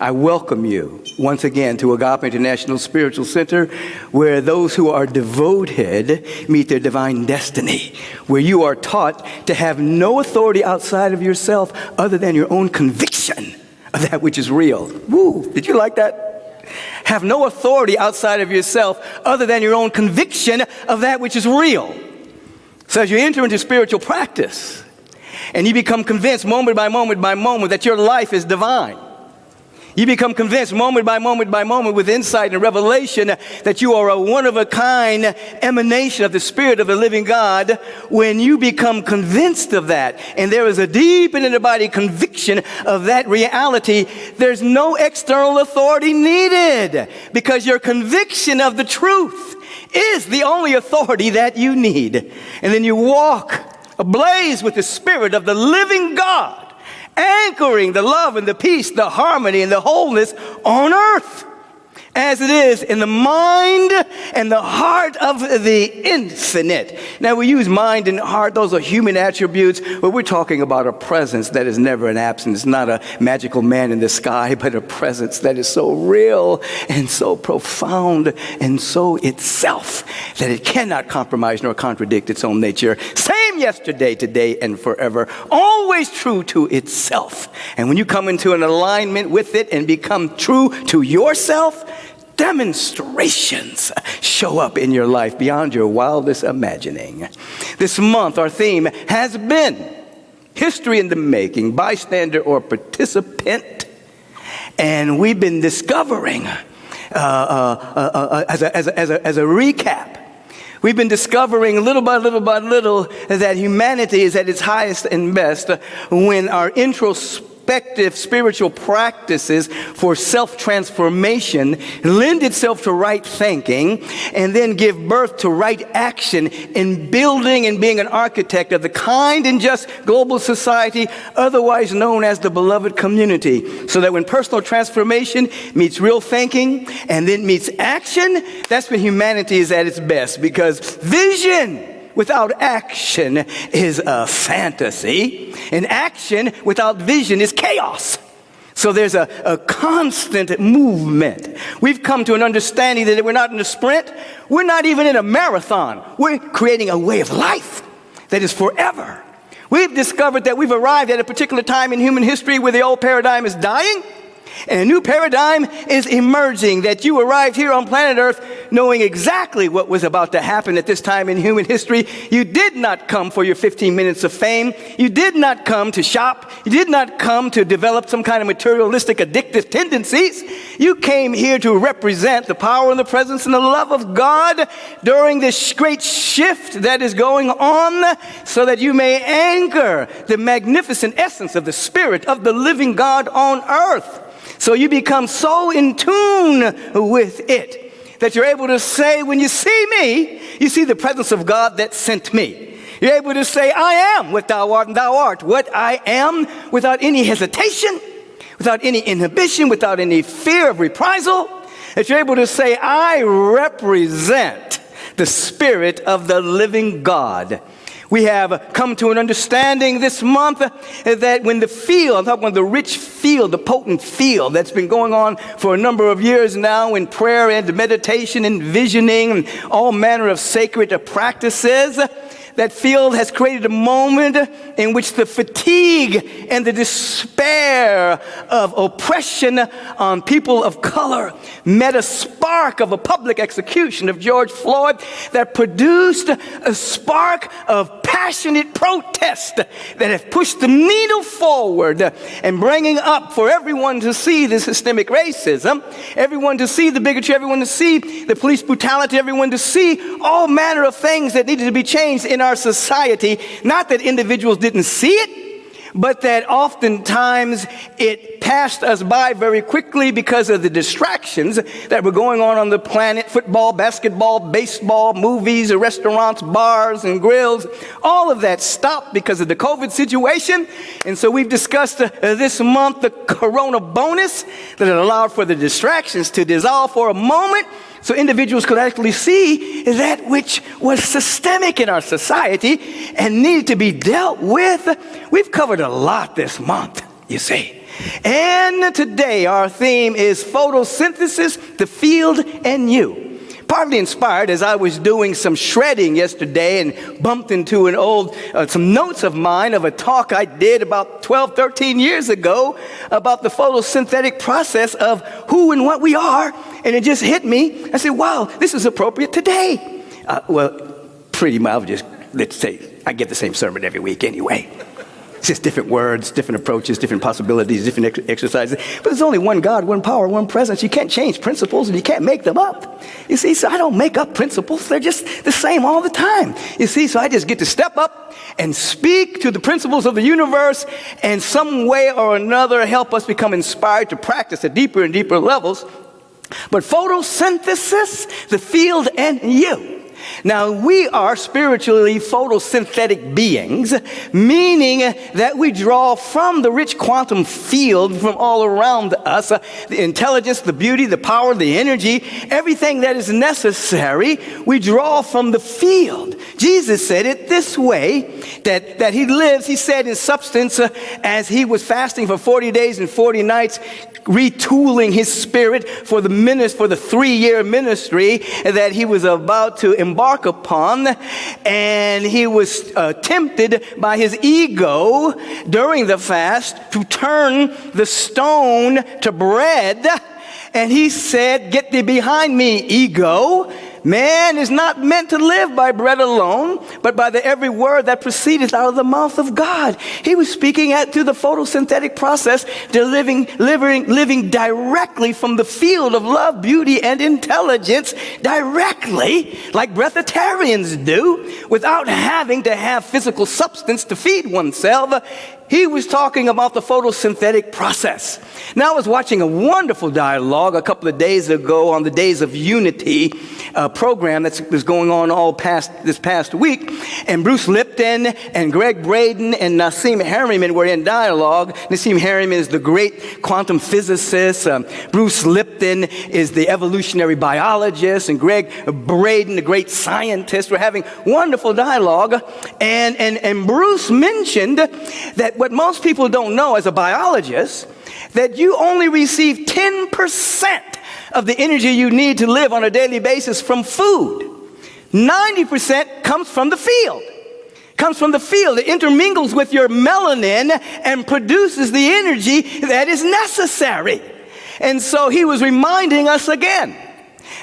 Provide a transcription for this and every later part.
I welcome you once again to Agape International Spiritual Center, where those who are devoted meet their divine destiny, where you are taught to have no authority outside of yourself other than your own conviction of that which is real. Woo, did you like that? Have no authority outside of yourself other than your own conviction of that which is real. So as you enter into spiritual practice, and you become convinced moment by moment by moment that your life is divine. You become convinced moment by moment by moment with insight and revelation that you are a one-of-a-kind emanation of the Spirit of the living God. When you become convinced of that, and there is a deep and in the body conviction of that reality, there's no external authority needed, because your conviction of the truth is the only authority that you need. And then you walk ablaze with the Spirit of the living God, anchoring the love and the peace, the harmony and the wholeness on earth, as it is in the mind and the heart of the infinite. Now, we use mind and heart. Those are human attributes, but we're talking about a presence that is never an absence, not a magical man in the sky, but a presence that is so real and so profound and so itself that it cannot compromise nor contradict its own nature. Same yesterday, today, and forever, always true to itself. And when you come into an alignment with it and become true to yourself, demonstrations show up in your life beyond your wildest imagining. This month, our theme has been history in the making, bystander or participant. And we've been discovering, as a recap, we've been discovering little by little by little that humanity is at its highest and best when our introspective spiritual practices for self-transformation lend itself to right thinking and then give birth to right action in building and being an architect of the kind and just global society otherwise known as the beloved community. So that when personal transformation meets real thinking and then meets action, that's when humanity is at its best, because vision without action is a fantasy, and action without vision is chaos. So there's a constant movement. We've come to an understanding that we're not in a sprint, we're not even in a marathon. We're creating a way of life that is forever. We've discovered that we've arrived at a particular time in human history where the old paradigm is dying, and a new paradigm is emerging, that you arrived here on planet Earth knowing exactly what was about to happen at this time in human history. You did not come for your 15 minutes of fame. You did not come to shop. You did not come to develop some kind of materialistic addictive tendencies. You came here to represent the power and the presence and the love of God during this great shift that is going on, so that you may anchor the magnificent essence of the Spirit of the living God on earth. So you become so in tune with it that you're able to say, when you see me, you see the presence of God that sent me. You're able to say, I am what thou art, and thou art what I am, without any hesitation, without any inhibition, without any fear of reprisal. That you're able to say, I represent the Spirit of the living God. We have come to an understanding this month that when the field, I'm talking about the rich field, the potent field that's been going on for a number of years now in prayer and meditation and visioning and all manner of sacred practices, that field has created a moment in which the fatigue and the despair of oppression on people of color met a spark of a public execution of George Floyd that produced a spark of passionate protest that have pushed the needle forward and bringing up for everyone to see the systemic racism, everyone to see the bigotry, everyone to see the police brutality, everyone to see all manner of things that needed to be changed in our society. Not that individuals didn't see it, but that oftentimes it passed us by very quickly because of the distractions that were going on the planet. Football, basketball, baseball, movies, restaurants, bars, and grills. All of that stopped because of the COVID situation. And so we've discussed this month the Corona bonus that allowed for the distractions to dissolve for a moment, so individuals could actually see that which was systemic in our society and needed to be dealt with. We've covered a lot this month, you see. And today our theme is photosynthesis, the field, and you. Partly inspired as I was doing some shredding yesterday and bumped into some notes of mine of a talk I did about 12, 13 years ago about the photosynthetic process of who and what we are. And it just hit me. I said, wow, this is appropriate today. Pretty much, let's say, I get the same sermon every week anyway. It's just different words, different approaches, different possibilities, different exercises. But there's only one God, one power, one presence. You can't change principles and you can't make them up. You see, so I don't make up principles. They're just the same all the time. You see, so I just get to step up and speak to the principles of the universe and some way or another help us become inspired to practice at deeper and deeper levels. But photosynthesis, the field, and you. Now, we are spiritually photosynthetic beings, meaning that we draw from the rich quantum field from all around us, the intelligence, the beauty, the power, the energy, everything that is necessary, we draw from the field. Jesus said it this way, that he lives, he said in substance, as he was fasting for 40 days and 40 nights, retooling his spirit for the 3-year ministry that he was about to embark upon, and he was tempted by his ego during the fast to turn the stone to bread, and he said, "Get thee behind me, ego. Man is not meant to live by bread alone, but by the every word that proceedeth out of the mouth of God." He was speaking to the photosynthetic process, to living directly from the field of love, beauty, and intelligence, directly, like breatharians do, without having to have physical substance to feed oneself. He was talking about the photosynthetic process. Now, I was watching a wonderful dialogue a couple of days ago on the Days of Unity program that was going on this past week. And Bruce Lipton and Greg Braden and Nassim Harriman were in dialogue. Nassim Harriman is the great quantum physicist. Bruce Lipton is the evolutionary biologist. And Greg Braden, the great scientist. We're having wonderful dialogue. And Bruce mentioned that what most people don't know as a biologist, that you only receive 10% of the energy you need to live on a daily basis from food. 90% comes from the field. It intermingles with your melanin and produces the energy that is necessary. And so he was reminding us again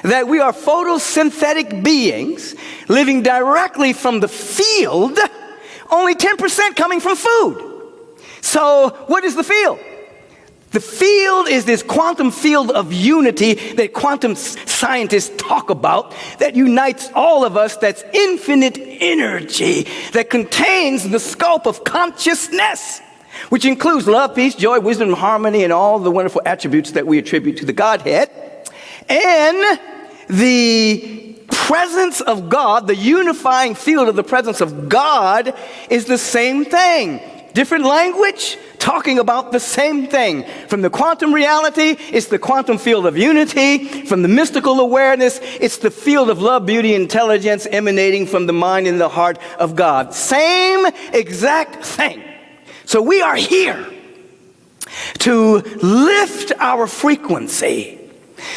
that we are photosynthetic beings living directly from the field, only 10% coming from food. So what is the field? The field is this quantum field of unity that quantum scientists talk about, that unites all of us, that's infinite energy, that contains the scope of consciousness, which includes love, peace, joy, wisdom, harmony, and all the wonderful attributes that we attribute to the Godhead. And the presence of God, the unifying field of the presence of God, is the same thing. Different language, talking about the same thing. From the quantum reality, it's the quantum field of unity. From the mystical awareness, it's the field of love, beauty, intelligence emanating from the mind and the heart of God. Same exact thing. So we are here to lift our frequency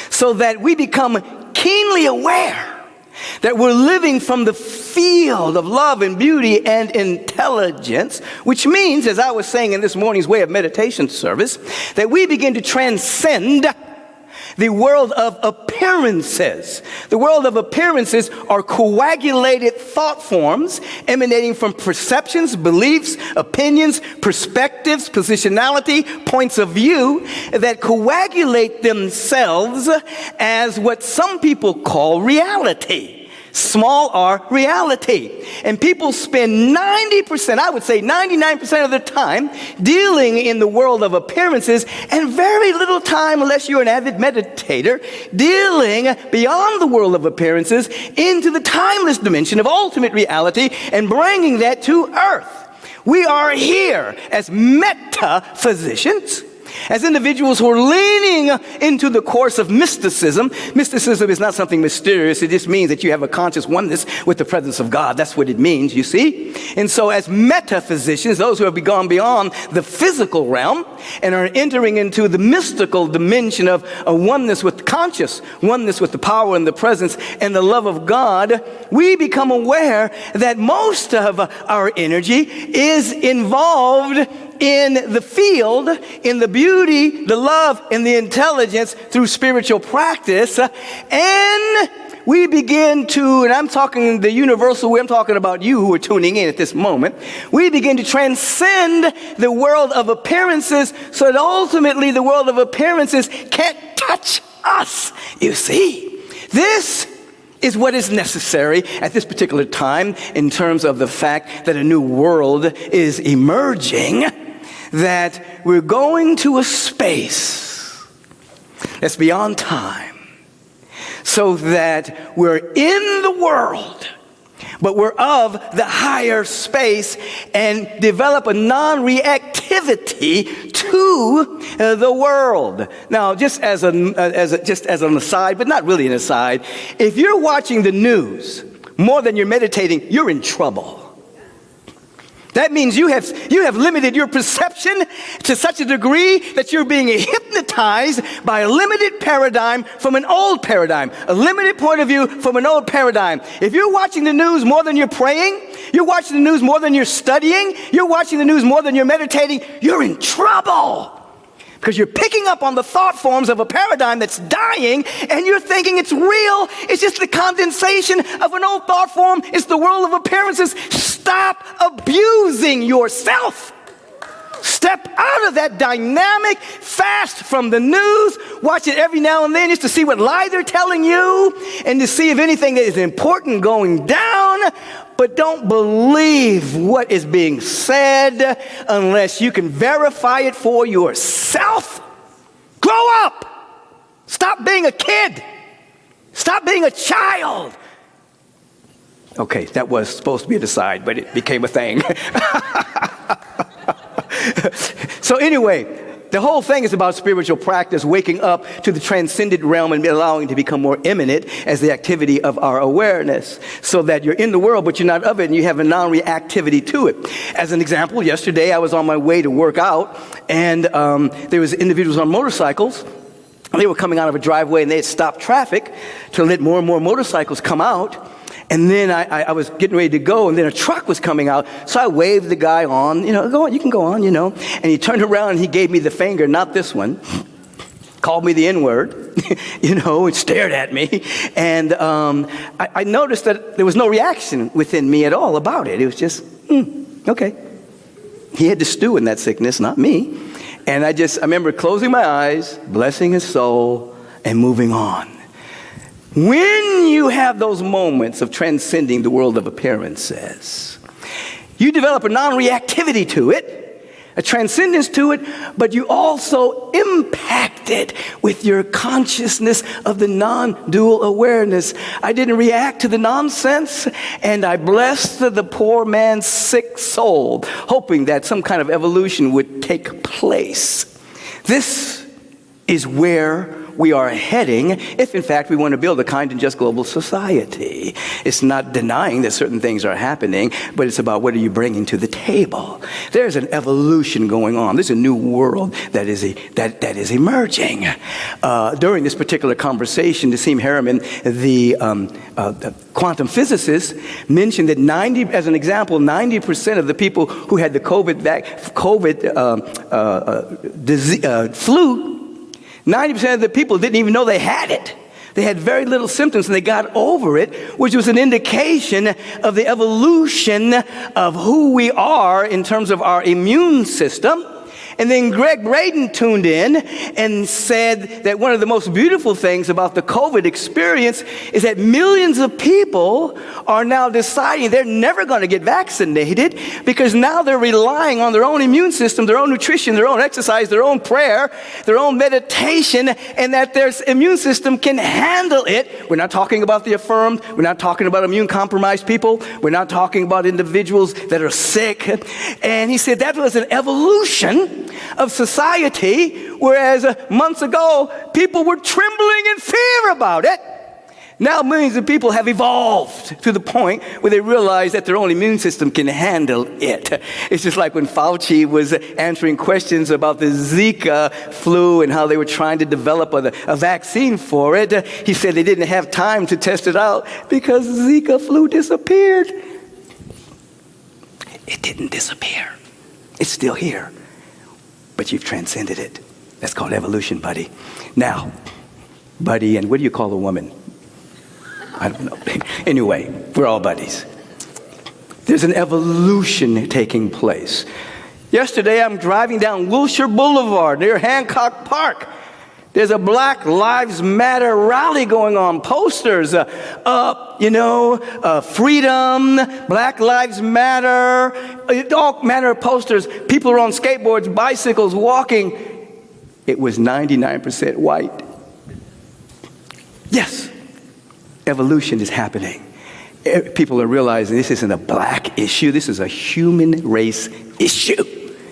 so that we become keenly aware that we're living from the field of love and beauty and intelligence, which means, as I was saying in this morning's way of meditation service, that we begin to transcend the world of appearances. The world of appearances are coagulated thought forms emanating from perceptions, beliefs, opinions, perspectives, positionality, points of view that coagulate themselves as what some people call reality. Small r reality. And people spend 90%, I would say 99% of the time dealing in the world of appearances, and very little time, unless you're an avid meditator, dealing beyond the world of appearances into the timeless dimension of ultimate reality and bringing that to earth. We are here as meta-physicians, as individuals who are leaning into the course of mysticism. Mysticism is not something mysterious. It just means that you have a conscious oneness with the presence of God. That's what it means, you see. And so as metaphysicians, those who have gone beyond the physical realm, and are entering into the mystical dimension of a oneness with conscious, oneness with the power and the presence and the love of God, we become aware that most of our energy is involved in the field, in the beauty, the love, and the intelligence through spiritual practice. And we begin to, and I'm talking the universal way, I'm talking about you who are tuning in at this moment. We begin to transcend the world of appearances so that ultimately the world of appearances can't touch us. You see, this is what is necessary at this particular time in terms of the fact that a new world is emerging, that we're going to a space that's beyond time, so that we're in the world, but we're of the higher space, and develop a non-reactivity to the world. Now, just as an aside, but not really an aside, if you're watching the news more than you're meditating, you're in trouble. That means you have limited your perception to such a degree that you're being hypnotized by a limited paradigm from an old paradigm, a limited point of view from an old paradigm. If you're watching the news more than you're praying, you're watching the news more than you're studying, you're watching the news more than you're meditating, you're in trouble. Because you're picking up on the thought forms of a paradigm that's dying, and you're thinking it's real. It's just the condensation of an old thought form. It's the world of appearances. Stop abusing yourself. Step out of that dynamic, fast from the news, watch it every now and then just to see what lie they're telling you and to see if anything that is important going down. But don't believe what is being said unless you can verify it for yourself. Grow up. Stop being a kid. Stop being a child. Okay, that was supposed to be an aside, but it became a thing. So anyway, the whole thing is about spiritual practice, waking up to the transcendent realm and allowing it to become more imminent as the activity of our awareness, so that you're in the world, but you're not of it, and you have a non-reactivity to it. As an example, yesterday I was on my way to work out, and there was individuals on motorcycles. They were coming out of a driveway, and they had stopped traffic to let more and more motorcycles come out. And then I was getting ready to go, and then a truck was coming out. So I waved the guy on, go on, you can go on, And he turned around and he gave me the finger, not this one. Called me the N-word, and stared at me. And I noticed that there was no reaction within me at all about it. It was just, okay. He had to stew in that sickness, not me. And I remember closing my eyes, blessing his soul, and moving on. When you have those moments of transcending the world of appearances, you develop a non-reactivity to it, a transcendence to it, but you also impact it with your consciousness of the non-dual awareness. I didn't react to the nonsense, and I blessed the poor man's sick soul, hoping that some kind of evolution would take place. This is where we are heading if, in fact, we want to build a kind and just global society. It's not denying that certain things are happening, but it's about what are you bringing to the table. There's an evolution going on. There's a new world that is emerging. During this particular conversation, Nassim Harriman, the quantum physicist, mentioned that 90% of the people who had the COVID flu, 90% of the people didn't even know they had it. They had very little symptoms, and they got over it, which was an indication of the evolution of who we are in terms of our immune system. And then Greg Braden tuned in and said that one of the most beautiful things about the COVID experience is that millions of people are now deciding they're never going to get vaccinated because now they're relying on their own immune system, their own nutrition, their own exercise, their own prayer, their own meditation, and that their immune system can handle it. We're not talking about the affirmed. We're not talking about immune-compromised people. We're not talking about individuals that are sick. And he said that was an evolution of society, whereas months ago, people were trembling in fear about it. Now millions of people have evolved to the point where they realize that their own immune system can handle it. It's just like when Fauci was answering questions about the Zika flu and how they were trying to develop a vaccine for it. He said they didn't have time to test it out because Zika flu disappeared. It didn't disappear. It's still here. But you've transcended it. That's called evolution, buddy. Now, buddy, and what do you call a woman? I don't know. Anyway, we're all buddies. There's an evolution taking place. Yesterday, I'm driving down Wilshire Boulevard near Hancock Park. There's a Black Lives Matter rally going on. Posters, freedom, Black Lives Matter, all manner of posters. People are on skateboards, bicycles, walking. It was 99% white. Yes. Evolution is happening. People are realizing this isn't a black issue. This is a human race issue.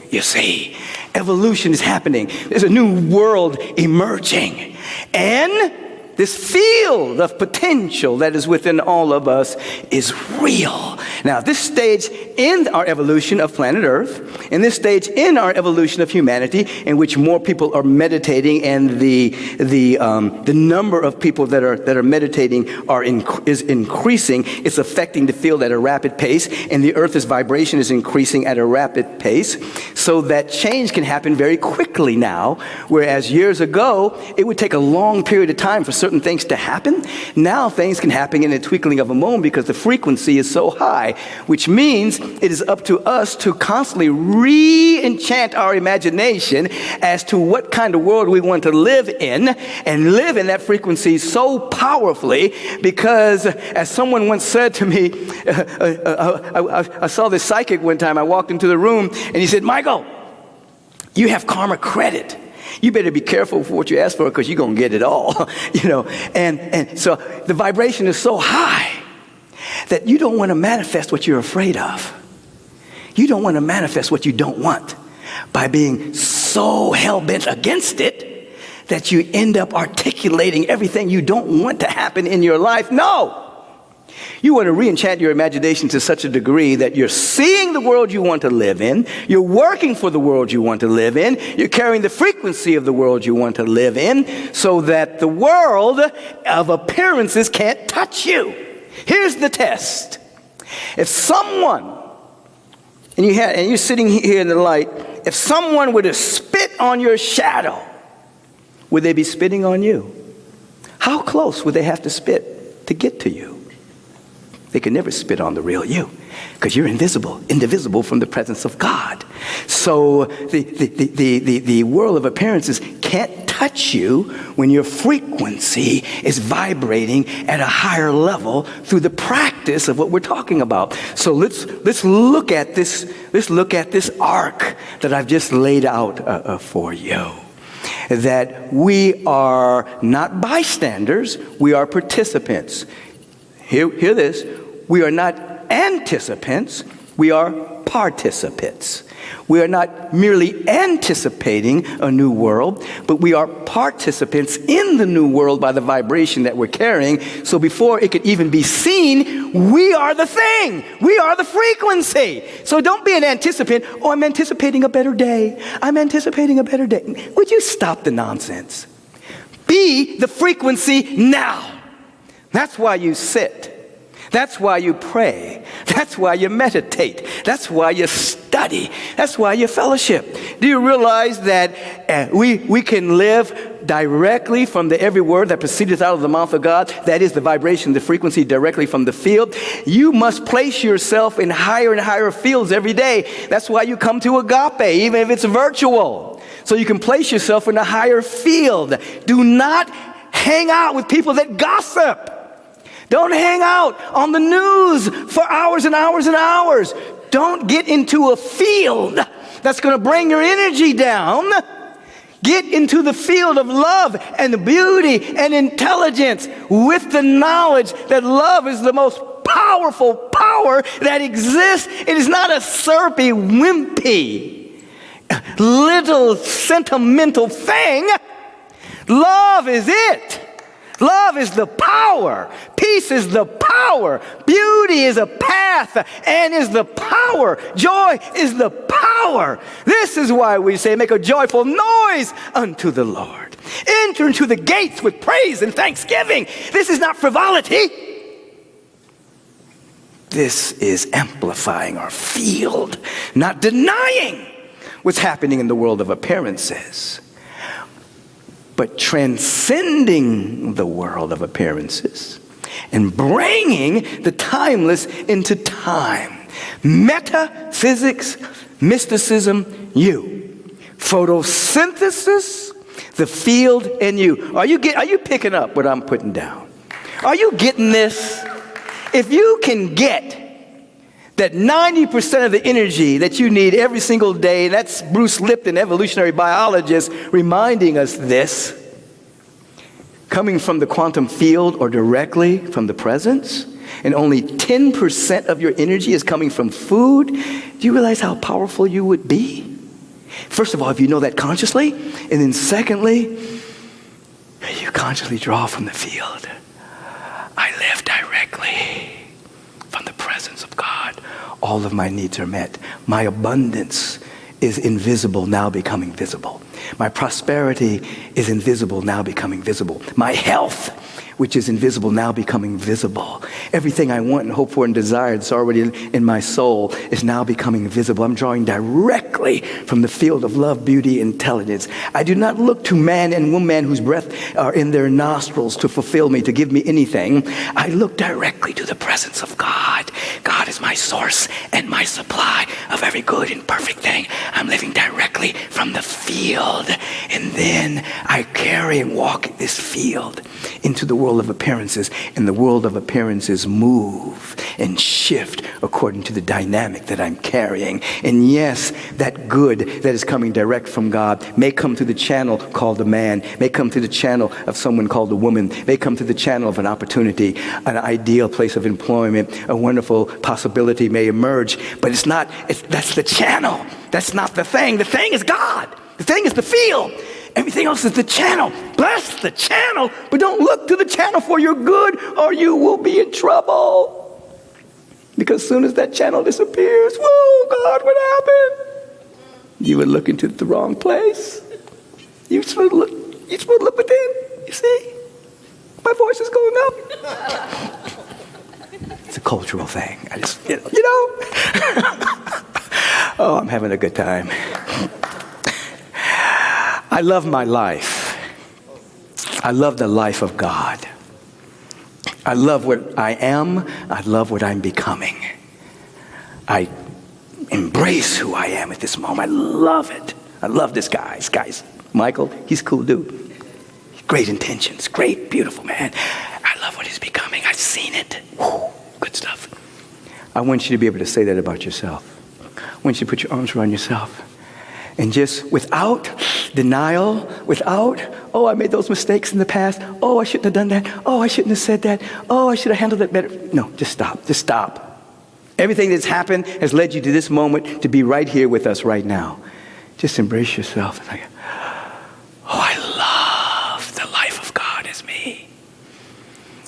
You see, evolution is happening. There's a new world emerging. And this field of potential that is within all of us is real. Now, this stage in our evolution of planet Earth, in this stage in our evolution of humanity, in which more people are meditating, and the number of people that are meditating is increasing. It's affecting the field at a rapid pace, and the Earth's vibration is increasing at a rapid pace, so that change can happen very quickly now. Whereas years ago, it would take a long period of time for certain things to happen. Now things can happen in a twinkling of a moment because the frequency is so high, which means it is up to us to constantly re-enchant our imagination as to what kind of world we want to live in, and live in that frequency so powerfully, because as someone once said to me, I saw this psychic one time. I walked into the room and he said, "Michael, you have karma credit. You better be careful for what you ask for because you're going to get it all." And so the vibration is so high that you don't want to manifest what you're afraid of. You don't want to manifest what you don't want by being so hell-bent against it that you end up articulating everything you don't want to happen in your life. No! You want to re-enchant your imagination to such a degree that you're seeing the world you want to live in, you're working for the world you want to live in, you're carrying the frequency of the world you want to live in, so that the world of appearances can't touch you. Here's the test. If someone, and you're sitting here in the light, if someone were to spit on your shadow, would they be spitting on you? How close would they have to spit to get to you? They can never spit on the real you, because you're indivisible from the presence of God. So the world of appearances can't touch you when your frequency is vibrating at a higher level through the practice of what we're talking about. So let's look at this. Let's look at this arc that I've just laid out for you. That we are not bystanders, we are participants. Hear this. We are not anticipants, we are participants. We are not merely anticipating a new world, but we are participants in the new world by the vibration that we're carrying. So before it could even be seen, we are the thing. We are the frequency. So don't be an anticipant. "Oh, I'm anticipating a better day. I'm anticipating a better day." Would you stop the nonsense? Be the frequency now. That's why you sit. That's why you pray. That's why you meditate. That's why you study. That's why you fellowship. Do you realize that we can live directly from the every word that proceedeth out of the mouth of God? That is the vibration, the frequency directly from the field. You must place yourself in higher and higher fields every day. That's why you come to Agape, even if it's virtual. So you can place yourself in a higher field. Do not hang out with people that gossip. Don't hang out on the news for hours and hours and hours. Don't get into a field that's going to bring your energy down. Get into the field of love and beauty and intelligence with the knowledge that love is the most powerful power that exists. It is not a syrupy, wimpy, little sentimental thing. Love is it. Love is the power. Peace is the power. Beauty is a path and is the power. Joy is the power. This is why we say, make a joyful noise unto the Lord. Enter into the gates with praise and thanksgiving. This is not frivolity. This is amplifying our field, not denying what's happening in the world of appearances, but transcending the world of appearances and bringing the timeless into time. Metaphysics, mysticism, you. Photosynthesis, the field, and you. Are you picking up what I'm putting down? Are you getting this? If you can get that 90% of the energy that you need every single day, that's Bruce Lipton, evolutionary biologist, reminding us this, coming from the quantum field or directly from the presence, and only 10% of your energy is coming from food, do you realize how powerful you would be? First of all, if you know that consciously, and then secondly, you consciously draw from the field. I live directly from the presence of God. All of my needs are met. My abundance is invisible, now becoming visible. My prosperity is invisible, now becoming visible. My health, which is invisible, now becoming visible. Everything I want and hope for and desire that's already in my soul is now becoming visible. I'm drawing directly from the field of love, beauty, intelligence. I do not look to man and woman whose breath are in their nostrils to fulfill me, to give me anything. I look directly to the presence of God. God is my source and my supply of every good and perfect thing. I'm living directly from the field. And then I carry and walk this field into the world of appearances, and the world of appearances move and shift according to the dynamic that I'm carrying. And yes, that good that is coming direct from God may come through the channel called a man, may come through the channel of someone called a woman, may come through the channel of an opportunity, an ideal place of employment, a wonderful possibility may emerge, but that's the channel. That's not the thing. The thing is God. The thing is the field. Everything else is the channel. Bless the channel, but don't look to the channel for your good or you will be in trouble. Because as soon as that channel disappears, whoa, God, what happened? You were looking to the wrong place. You're supposed to look within. You see? My voice is going up. It's a cultural thing. I just, you know. Oh, I'm having a good time. I love my life. I love the life of God. I love what I am. I love what I'm becoming. I embrace who I am at this moment. I love it. I love this guy. This guy's Michael. He's a cool dude. Great intentions. Great, beautiful man. I love what he's becoming. I've seen it. Woo, good stuff. I want you to be able to say that about yourself. I want you to put your arms around yourself. And just without denial, without, oh, I made those mistakes in the past. Oh, I shouldn't have done that. Oh, I shouldn't have said that. Oh, I should have handled that better. No, just stop. Just stop. Everything that's happened has led you to this moment to be right here with us right now. Just embrace yourself. And oh, I love the life of God as me.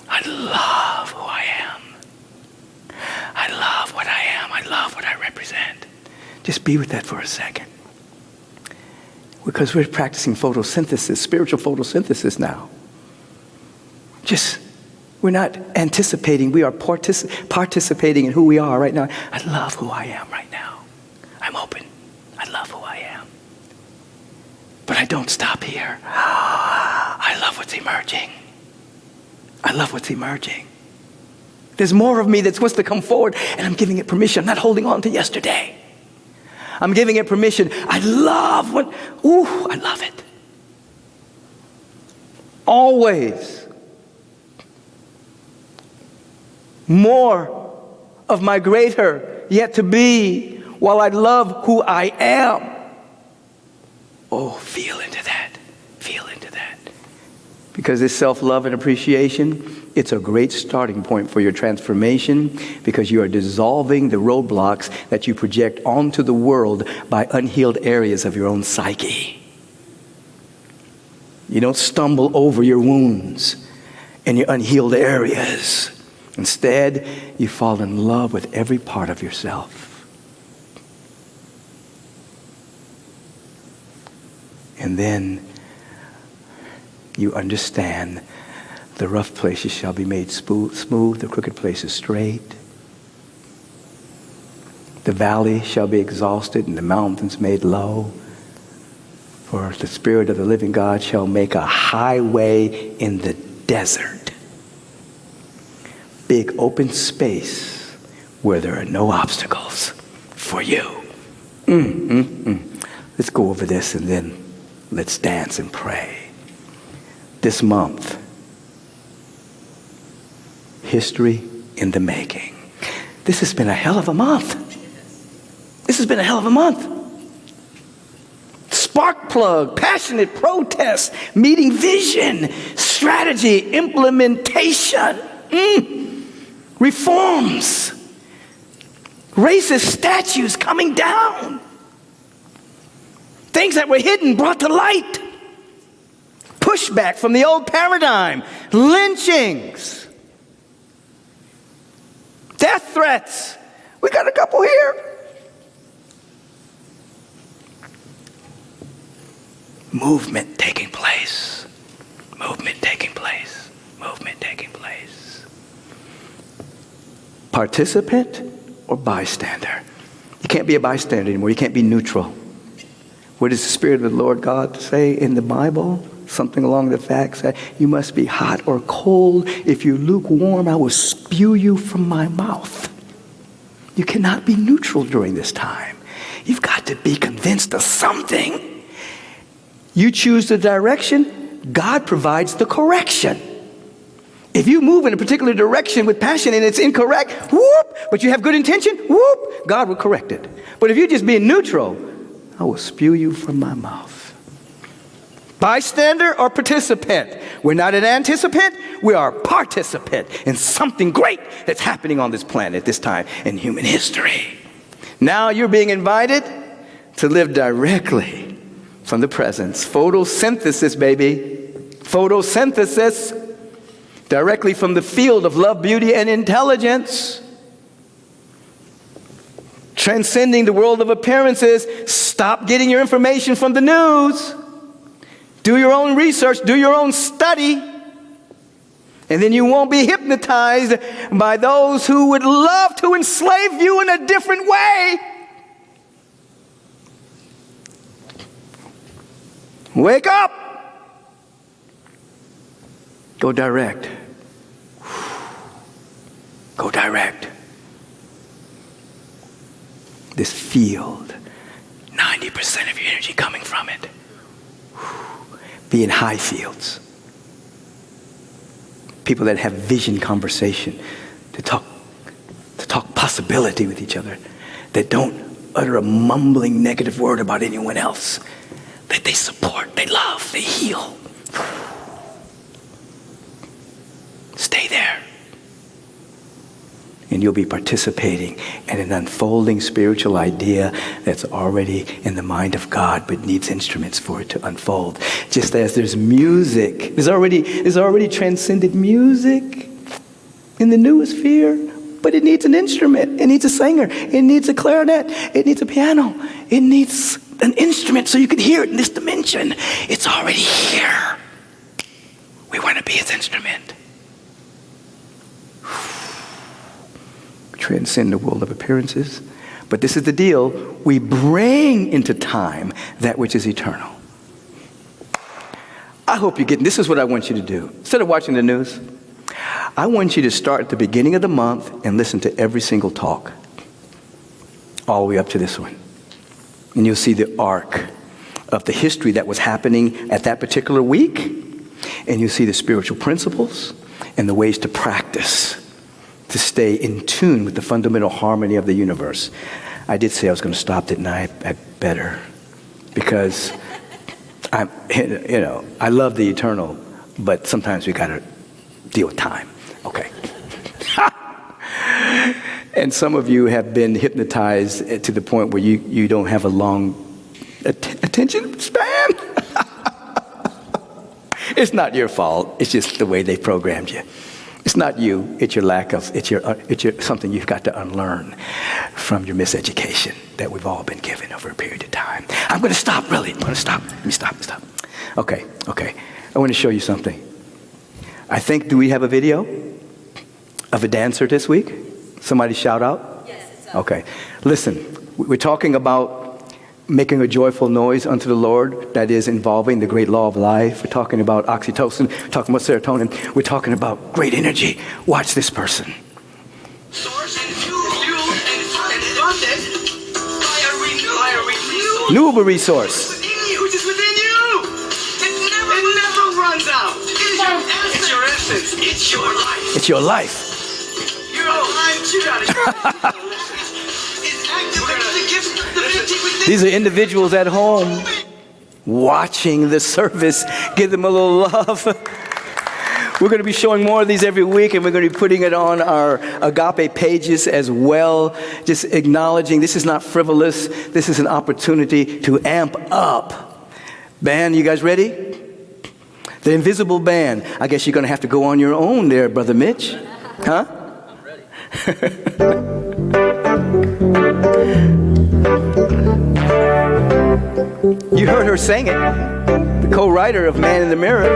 I love who I am. I love what I am. I love what I represent. Just be with that for a second. Because we're practicing photosynthesis, spiritual photosynthesis now. We're not anticipating, we are participating in who we are right now. I love who I am right now. I'm open. I love who I am. But I don't stop here. I love what's emerging. I love what's emerging. There's more of me that wants to come forward, and I'm giving it permission. I'm not holding on to yesterday. I'm giving it permission. I love I love it. Always. More of my greater yet to be while I love who I am. Oh, feel into that. Feel into that. Because this self-love and appreciation, it's a great starting point for your transformation because you are dissolving the roadblocks that you project onto the world by unhealed areas of your own psyche. You don't stumble over your wounds in your unhealed areas. Instead, you fall in love with every part of yourself. And then you understand the rough places shall be made smooth, the crooked places straight. The valley shall be exhausted and the mountains made low. For the Spirit of the living God shall make a highway in the desert. Big open space where there are no obstacles for you. Let's go over this and then let's dance and pray. This month, history in the making. This has been a hell of a month. This has been a hell of a month. Spark plug, passionate protest, meeting vision, strategy, implementation, reforms, racist statues coming down, things that were hidden brought to light, pushback from the old paradigm, lynchings, death threats. We got a couple here. Movement taking place. Movement taking place. Movement taking place. Participant or bystander? You can't be a bystander anymore. You can't be neutral. What does the Spirit of the Lord God say in the Bible? Something along the facts that you must be hot or cold. If you're lukewarm, I will spew you from my mouth. You cannot be neutral during this time. You've got to be convinced of something. You choose the direction, God provides the correction. If you move in a particular direction with passion and it's incorrect, whoop, but you have good intention, whoop, God will correct it. But if you're just being neutral, I will spew you from my mouth. Bystander or participant? We're not an anticipant, we are a participant in something great that's happening on this planet this time in human history. Now you're being invited to live directly from the presence. Photosynthesis, baby. Photosynthesis. Directly from the field of love, beauty, and intelligence. Transcending the world of appearances. Stop getting your information from the news. Do your own research. Do your own study. And then you won't be hypnotized by those who would love to enslave you in a different way. Wake up! Go direct. Go direct. This field, 90% of your energy coming from it. Be in high fields. People that have vision conversation, to talk possibility with each other, that don't utter a mumbling negative word about anyone else. That they support, they love, they heal. Stay there. And you'll be participating in an unfolding spiritual idea that's already in the mind of God, but needs instruments for it to unfold. Just as there's music, there's already transcended music in the noosphere, but it needs an instrument. It needs a singer. It needs a clarinet. It needs a piano. It needs an instrument so you can hear it in this dimension. It's already here. We want to be his instrument. Transcend the world of appearances. But this is the deal. We bring into time that which is eternal. I hope you're getting, this is what I want you to do. Instead of watching the news, I want you to start at the beginning of the month and listen to every single talk. All the way up to this one. And you'll see the arc of the history that was happening at that particular week. And you'll see the spiritual principles and the ways to practice to stay in tune with the fundamental harmony of the universe. I did say I was going to stop it, and I better. Because I love the eternal, but sometimes we got to deal with time. Okay. And some of you have been hypnotized to the point where you don't have a long attention span. It's not your fault. It's just the way they programmed you. It's not you. It's your lack of, it's your something you've got to unlearn from your miseducation that we've all been given over a period of time. I'm going to stop, really. I'm going to stop. Let me stop. Okay. I want to show you something. I think, do we have a video of a dancer this week? Somebody shout out? Yes, it's up. Okay. Listen, we're talking about making a joyful noise unto the Lord, that is involving the great law of life. We're talking about oxytocin, we're talking about serotonin, we're talking about great energy. Watch this person. Source and fueled and funded by a resource. Renewable resource. Which is within you. It never runs out. It's your essence. It's your life. It's your life. You're alive. You got it. These are individuals at home watching the service. Give them a little love. We're going to be showing more of these every week, and we're going to be putting it on our Agape pages as well. Just acknowledging this is not frivolous. This is an opportunity to amp up. Band, you guys ready? The invisible band. I guess you're going to have to go on your own there, Brother Mitch. Huh? I'm ready. You heard her sing it, the co-writer of Man in the Mirror.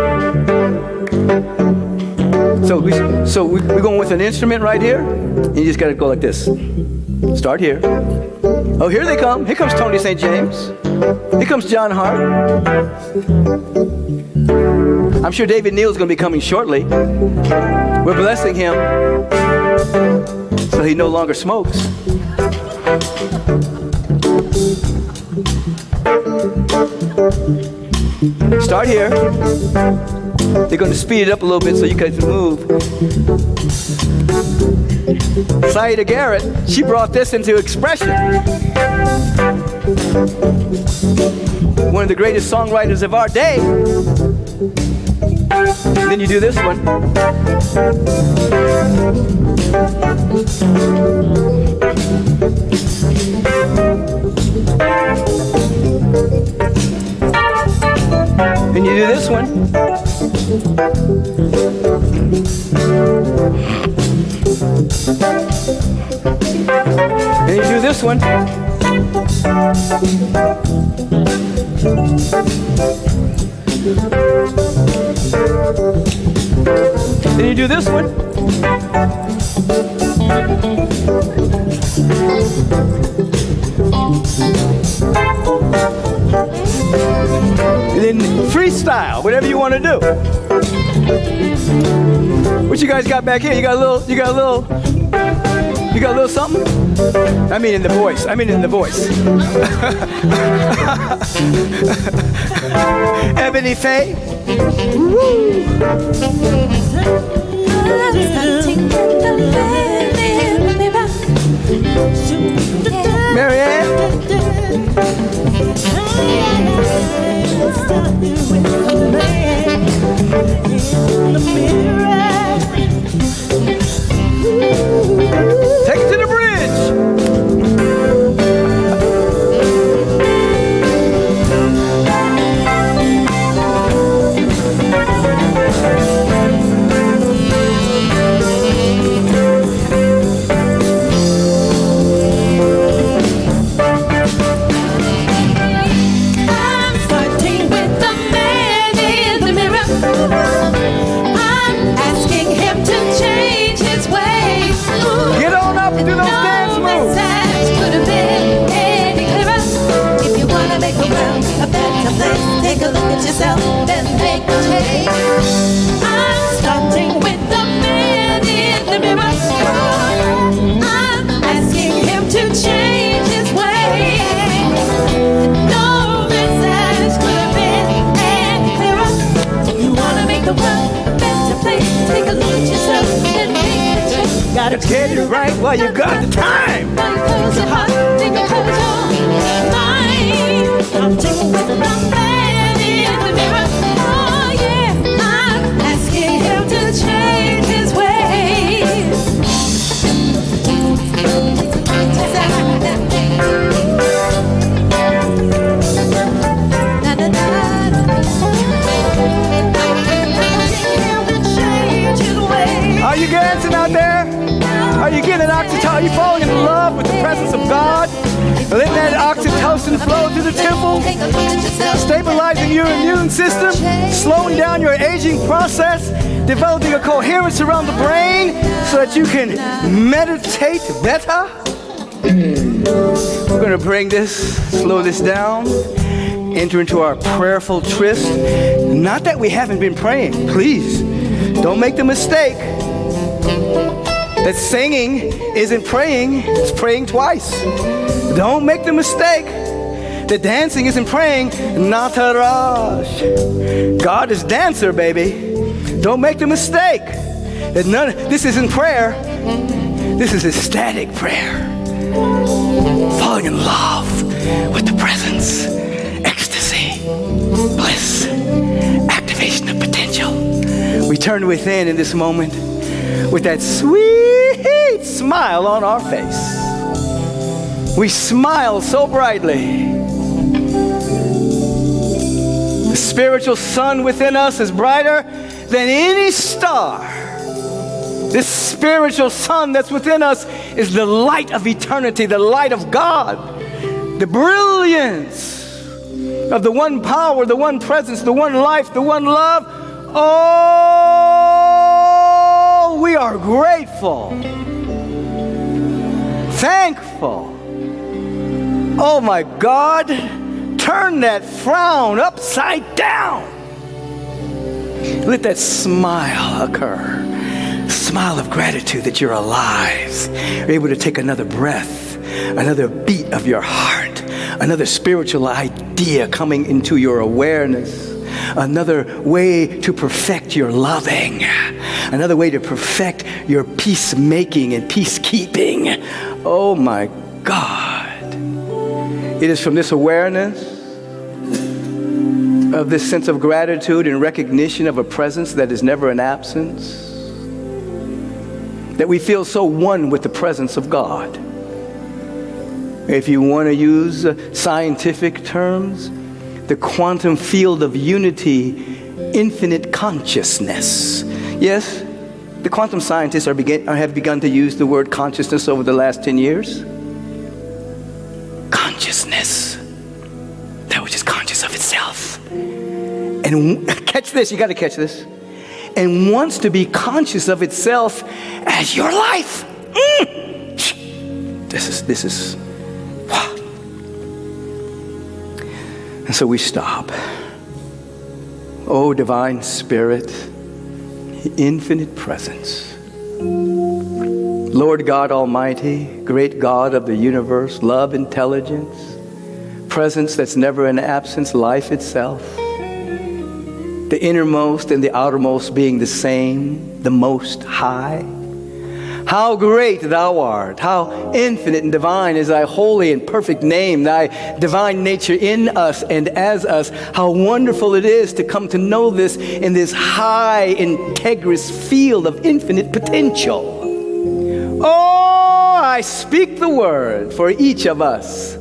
So we're going with an instrument right here, and you just got to go like this. Start here. Oh, here they come. Here comes Tony St. James. Here comes John Hart. I'm sure David Neal's going to be coming shortly. We're blessing him so he no longer smokes. Start here. They're going to speed it up a little bit so you guys can move. Saida Garrett, she brought this into expression. One of the greatest songwriters of our day. And then you do this one. And you do this one. And you do this one. Then you do this one. And then freestyle, whatever you want to do. What you guys got back here? You got a little something? I mean in the voice. Ebony Faye. Woo. Marianne. Take it to the bridge. Get it right while you got the time. Close your heart, think of close your mind. I'm taking with the man in the mirror. Oh yeah, I'm asking him to change his ways. Na, na, na, na. that oxytocin flow through the temple, stabilizing your immune system, slowing down your aging process, developing a coherence around the brain so that you can meditate better. We're going to bring this, slow this down, enter into our prayerful tryst. Not that we haven't been praying. Please, don't make the mistake that singing isn't praying, it's praying twice. Don't make the mistake that dancing isn't praying, Nataraj. God is dancer, baby. Don't make the mistake that this isn't prayer, this is ecstatic prayer. Falling in love with the presence, ecstasy, bliss, activation of potential. We turn within in this moment with that sweet smile on our face. We smile so brightly. The spiritual sun within us is brighter than any star. This spiritual sun that's within us is the light of eternity, the light of God, the brilliance of the one power, the one presence, the one life, the one love. Oh, we are grateful, thankful. Oh my God, turn that frown upside down. Let that smile occur. Smile of gratitude that you're alive. You're able to take another breath, another beat of your heart, another spiritual idea coming into your awareness, another way to perfect your loving, another way to perfect your peacemaking and peacekeeping. Oh my God. It is from this awareness of this sense of gratitude and recognition of a presence that is never an absence that we feel so one with the presence of God. If you want to use scientific terms, the quantum field of unity, infinite consciousness. Yes, the quantum scientists have begun to use the word consciousness over the last 10 years. Consciousness, that which is conscious of itself. And catch this, you got to catch this. And wants to be conscious of itself as your life. This is, wow. And so we stop. Oh, divine spirit, infinite presence. Lord God Almighty, great God of the universe, love, intelligence, presence that's never an absence, life itself. The innermost and the outermost being the same, the most high. How great thou art, how infinite and divine is thy holy and perfect name, thy divine nature in us and as us. How wonderful it is to come to know this in this high, integrous field of infinite potential. Oh, I speak the word for each of us,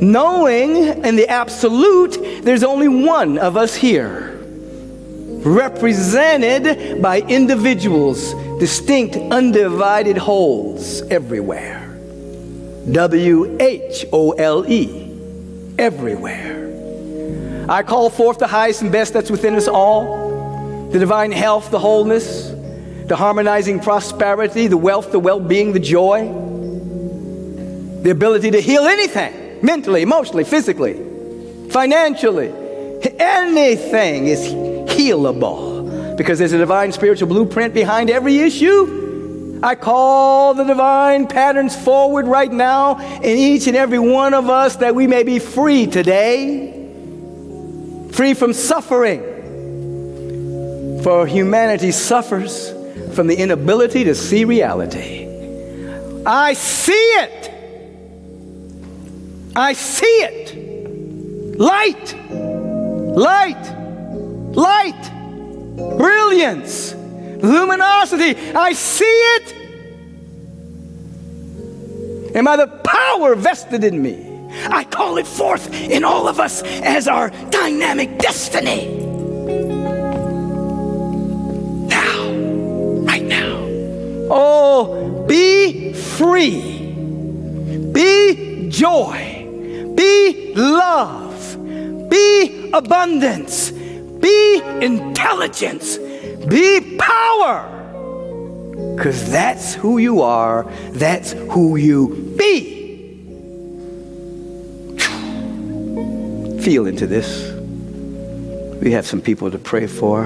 knowing in the absolute there's only one of us here, represented by individuals, distinct, undivided wholes everywhere. W-H-O-L-E, everywhere. I call forth the highest and best that's within us all, the divine health, the wholeness, the harmonizing prosperity, the wealth, the well-being, the joy, the ability to heal anything, mentally, emotionally, physically, financially. Anything is healable because there's a divine spiritual blueprint behind every issue. I call the divine patterns forward right now in each and every one of us that we may be free today, free from suffering. For humanity suffers from the inability to see reality. I see it. I see it. Light. Light, light, brilliance, luminosity. I see it. And by the power vested in me, I call it forth in all of us as our dynamic destiny. Now, right now. Oh, be free. Be joy. be love, be abundance, be intelligence, be power. Because that's who you are, that's who you be. Feel into this. We have some people to pray for.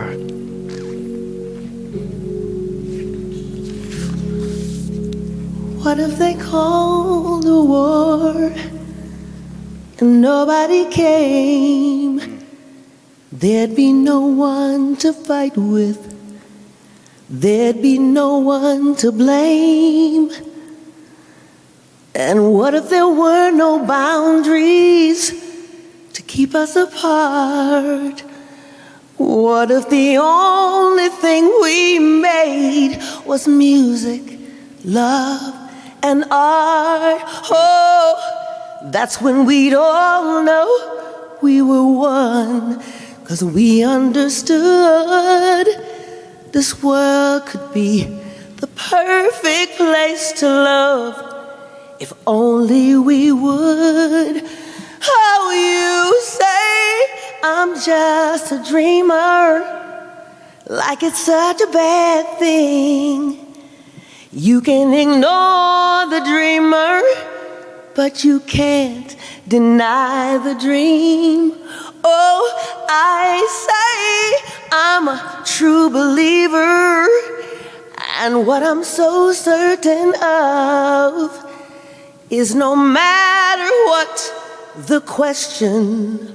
What if they called a war and nobody came? There'd be no one to fight with. There'd be no one to blame. And what if there were no boundaries to keep us apart? What if the only thing we made was music, love, and art? Oh, that's when we'd all know we were one, 'cause we understood this world could be the perfect place to love if only we would. Oh, you say I'm just a dreamer, like it's such a bad thing. You can ignore the dreamer, but you can't deny the dream. Oh, I say I'm a true believer, and what I'm so certain of is no matter what the question,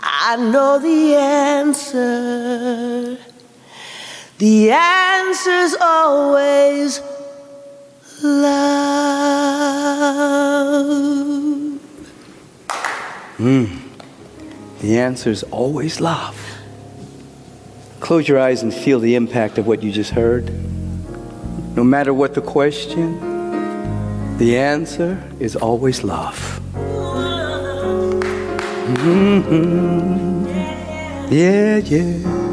I know the answer. The answer's always love. The answer is always love. Close your eyes and feel the impact of what you just heard. No matter what the question, the answer is always love. Yeah, yeah.